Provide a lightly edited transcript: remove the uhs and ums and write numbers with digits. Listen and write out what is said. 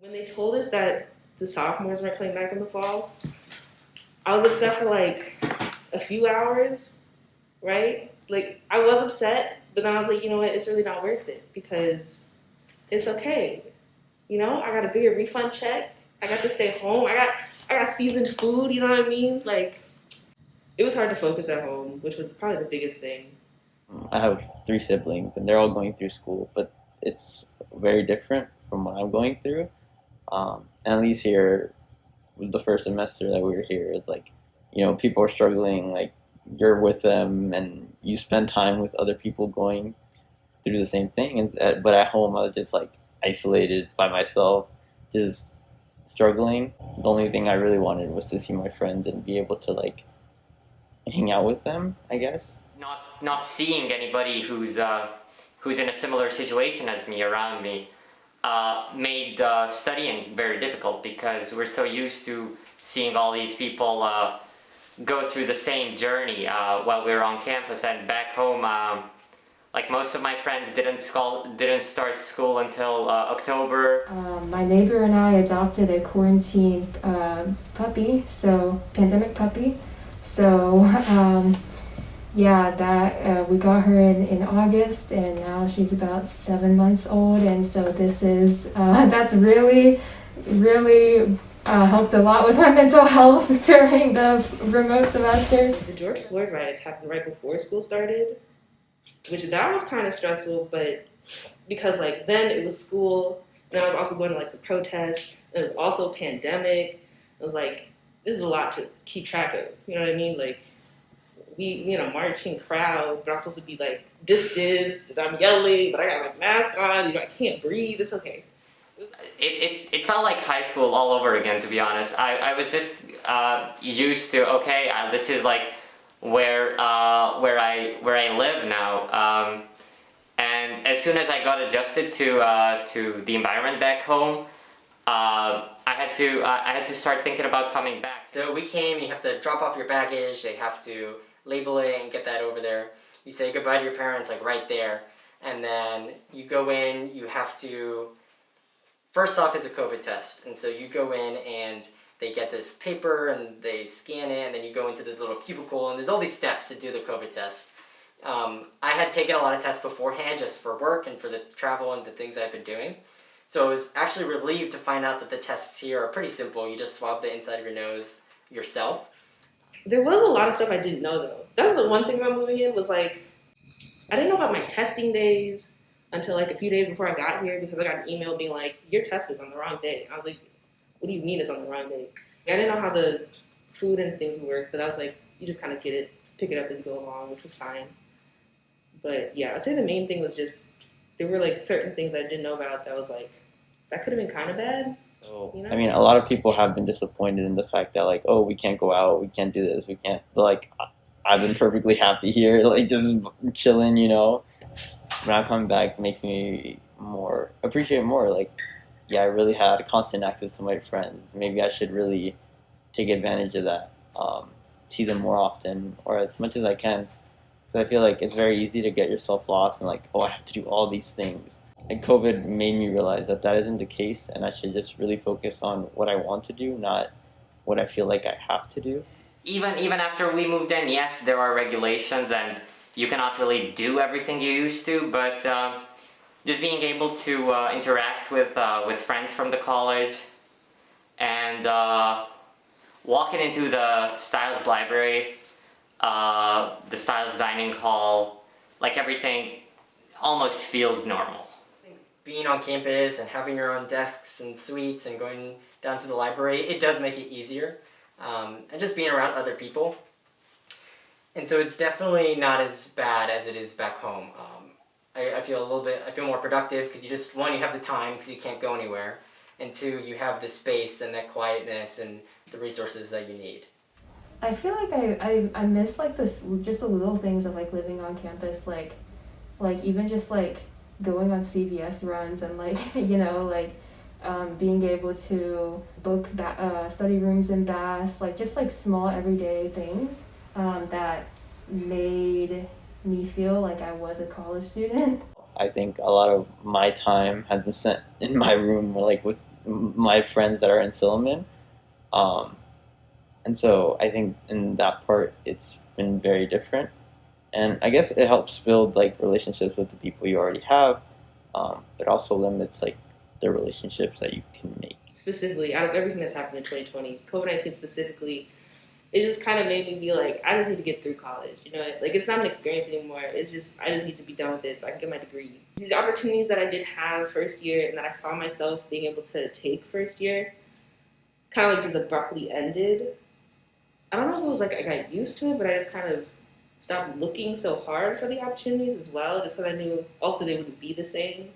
When they told us that the sophomores weren't coming back in the fall, I was upset for like a few hours, right? Like, I was upset, but then I was like, you know what? It's really not worth it because it's okay. You know, I got a bigger refund check. I got to stay home. I got seasoned food. You know what I mean? Like, it was hard to focus at home, which was probably the biggest thing. I have three siblings, and they're all going through school, but it's very different from what I'm going through. And at least here, the first semester that we were here is like, people are struggling. Like you're with them, and you spend time with other people going through the same thing. But at home, I was just like isolated by myself, just struggling. The only thing I really wanted was to see my friends and be able to like hang out with them, I guess. Not seeing anybody who's in a similar situation as me around me made studying very difficult because we're so used to seeing all these people go through the same journey while we were on campus. And back home, like most of my friends didn't start school until October. My neighbor and I adopted a quarantine puppy, pandemic puppy. So we got her in August, and now she's about 7 months old, and so this is that's really helped a lot with my mental health during the remote semester. The George Floyd riots happened right before school started, which that was kind of stressful, but because like then it was school, and I was also going to like some protests, and it was also a pandemic. It was like, this is a lot to keep track of, you know what I mean? Like, we in a marching crowd, but I'm supposed to be like distanced, and I'm yelling, but I got my mask on, I can't breathe, it's okay. It felt like high school all over again, to be honest. I was just used to, okay, this is like where I live now. And as soon as I got adjusted to the environment back home, I had to start thinking about coming back. So we came, you have to drop off your baggage, they have to label it and get that over there. You say goodbye to your parents like right there, and then you go in, you have to, first off it's a COVID test, and so you go in and they get this paper and they scan it, and then you go into this little cubicle, and there's all these steps to do the COVID test. I had taken a lot of tests beforehand just for work and for the travel and the things I've been doing. So I was actually relieved to find out that the tests here are pretty simple. You just swab the inside of your nose yourself. There was a lot of stuff I didn't know though. That was the one thing about moving in was like, I didn't know about my testing days until like a few days before I got here because I got an email being like, your test is on the wrong day. I was like, what do you mean it's on the wrong day? I didn't know how the food and things work, but I was like, you just kind of pick it up as you go along, which was fine. But yeah, I'd say the main thing was just, there were like certain things I didn't know about that was like, that could have been kind of bad. You know? I mean, a lot of people have been disappointed in the fact that like, oh, we can't go out, we can't do this, we can't. But like, I've been perfectly happy here, like just chilling, Now coming back makes me appreciate more. Like, yeah, I really had constant access to my friends. Maybe I should really take advantage of that, see them more often or as much as I can. Because I feel like it's very easy to get yourself lost and like, oh, I have to do all these things. And COVID made me realize that isn't the case, and I should just really focus on what I want to do, not what I feel like I have to do. Even after we moved in, yes, there are regulations, and you cannot really do everything you used to, but just being able to interact with friends from the college, and walking into the Styles Library, the Styles Dining Hall, like everything almost feels normal. Being on campus and having your own desks and suites and going down to the library, it does make it easier. And just being around other people. And so it's definitely not as bad as it is back home. I feel more productive because you have the time because you can't go anywhere. And two, you have the space and that quietness and the resources that you need. I feel like I miss like just the little things of like living on campus, like even just like going on CVS runs and like being able to book study rooms in Bass, like just like small everyday things that made me feel like I was a college student. I think a lot of my time has been spent in my room, like with my friends that are in Silliman. And so I think in that part, it's been very different. And I guess it helps build like relationships with the people you already have, but also limits like the relationships that you can make. Specifically, out of everything that's happened in 2020, COVID-19 specifically, it just kind of made me be like, I just need to get through college. You know, like it's not an experience anymore. It's just, I just need to be done with it so I can get my degree. These opportunities that I did have first year and that I saw myself being able to take first year kind of like just abruptly ended. I don't know if it was like I got used to it, but I just kind of stopped looking so hard for the opportunities as well, just because I knew also they wouldn't be the same.